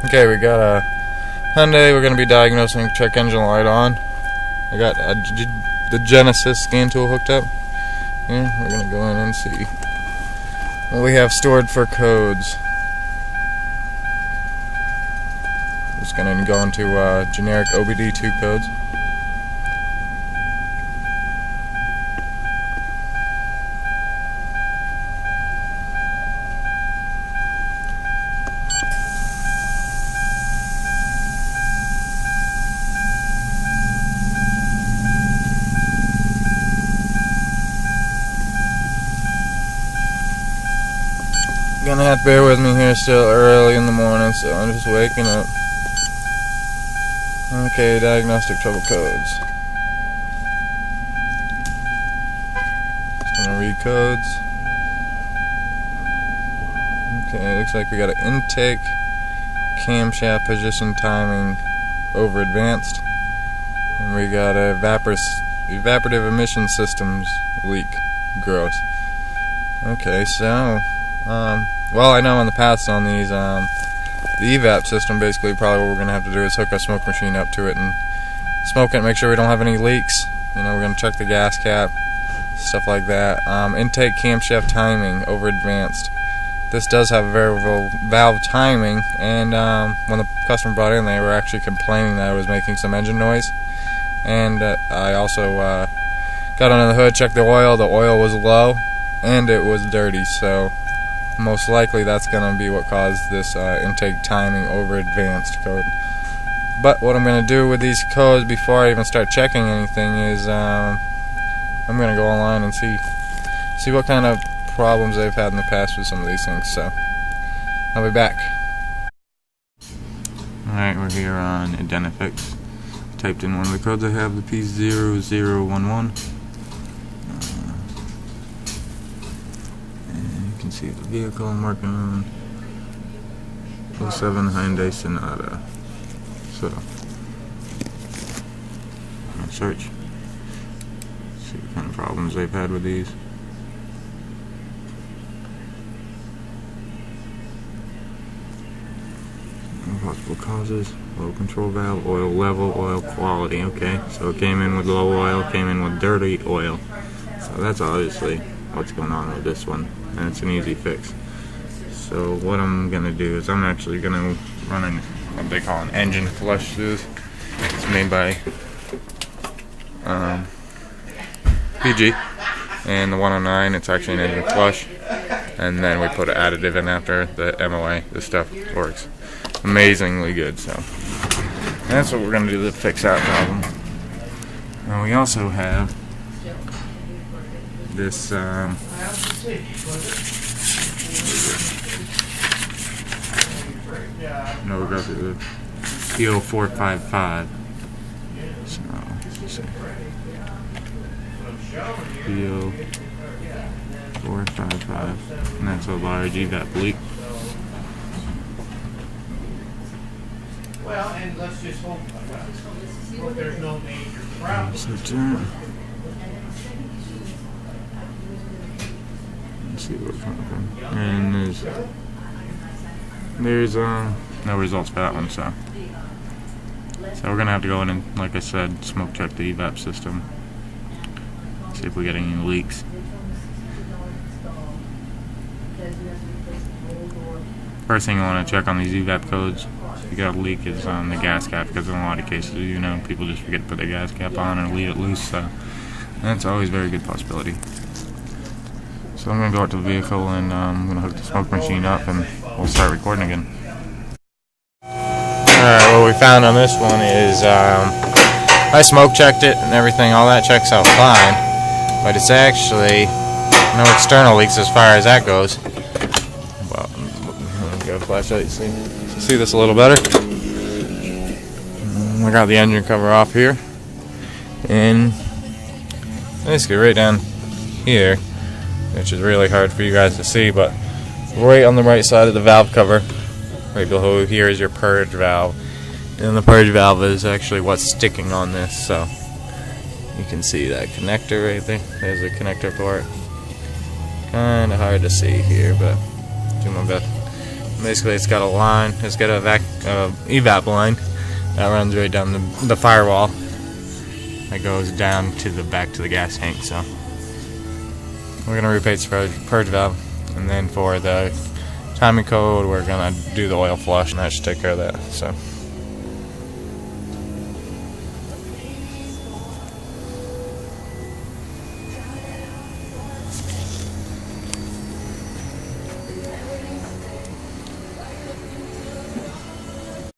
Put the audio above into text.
Okay, we got a Hyundai. We're going to be diagnosing check engine light on. I got the Genisys scan tool hooked up. Yeah, we're going to go in and see what we have stored for codes. Just going to go into generic OBD2 codes. You're gonna have to bear with me here, still early in the morning, so I'm just waking up. Okay, diagnostic trouble codes. Just gonna read codes. Okay, looks like we got an intake camshaft position timing over advanced, and we got a evaporative emission systems leak gross. Okay, so well, I know in the past on these, the Evap system, basically probably what we're going to have to do is hook a smoke machine up to it and smoke it, make sure we don't have any leaks. You know, we're going to check the gas cap, stuff like that. Intake camshaft timing over advanced. This does have a variable valve timing, and when the customer brought in, they were actually complaining that it was making some engine noise. And I also got under the hood, checked the oil was low, and it was dirty, so most likely that's going to be what caused this intake timing over advanced code. But what I'm going to do with these codes before I even start checking anything is I'm going to go online and see what kind of problems they've had in the past with some of these things. So I'll be back. Alright, we're here on Identifix. Typed in one of the codes I have, the P0011. See the vehicle I'm working on, 07 Hyundai Sonata. So, I'm gonna search, see what kind of problems they've had with these. Possible causes: low control valve, oil level, oil quality. Okay, so it came in with low oil, came in with dirty oil. So that's obviously what's going on with this one, and it's an easy fix. So what I'm going to do is I'm actually going to run what they call an engine flush through. It's made by PG, and the 109, it's actually an engine flush, and then we put an additive in after the MOA. This stuff works amazingly good, so that's what we're going to do to fix that problem. And we also have this no, we'll go through the P0455. So let's see. P0455, and that's a large Evap leak. Well, and let's just hope there's no major problems. Let's see what's happening. And there's no results for that one, so we're gonna have to go in and, like I said, smoke check the Evap system, see if we get any leaks. First thing you want to check on these Evap codes, if you got a leak, is on the gas cap, because in a lot of cases, you know, people just forget to put their gas cap on or leave it loose, so that's always a very good possibility. So I'm going to go out to the vehicle and I'm going to hook the smoke machine up and we'll start recording again. Alright, what we found on this one is I smoke checked it and everything, all that checks out fine, but it's actually no external leaks as far as that goes. Well, go flashlight, see this a little better. I got the engine cover off here, and basically right down here, which is really hard for you guys to see, but right on the right side of the valve cover, right below here is your purge valve, and the purge valve is actually what's sticking on this. So you can see that connector right there. There's the connector port. Kinda hard to see here, but do my best. Basically, it's got a line. It's got a evap line that runs right down the firewall that goes down to the back to the gas tank. So we're gonna replace the purge valve, and then for the timing code, we're gonna do the oil flush, and that should take care of that. So.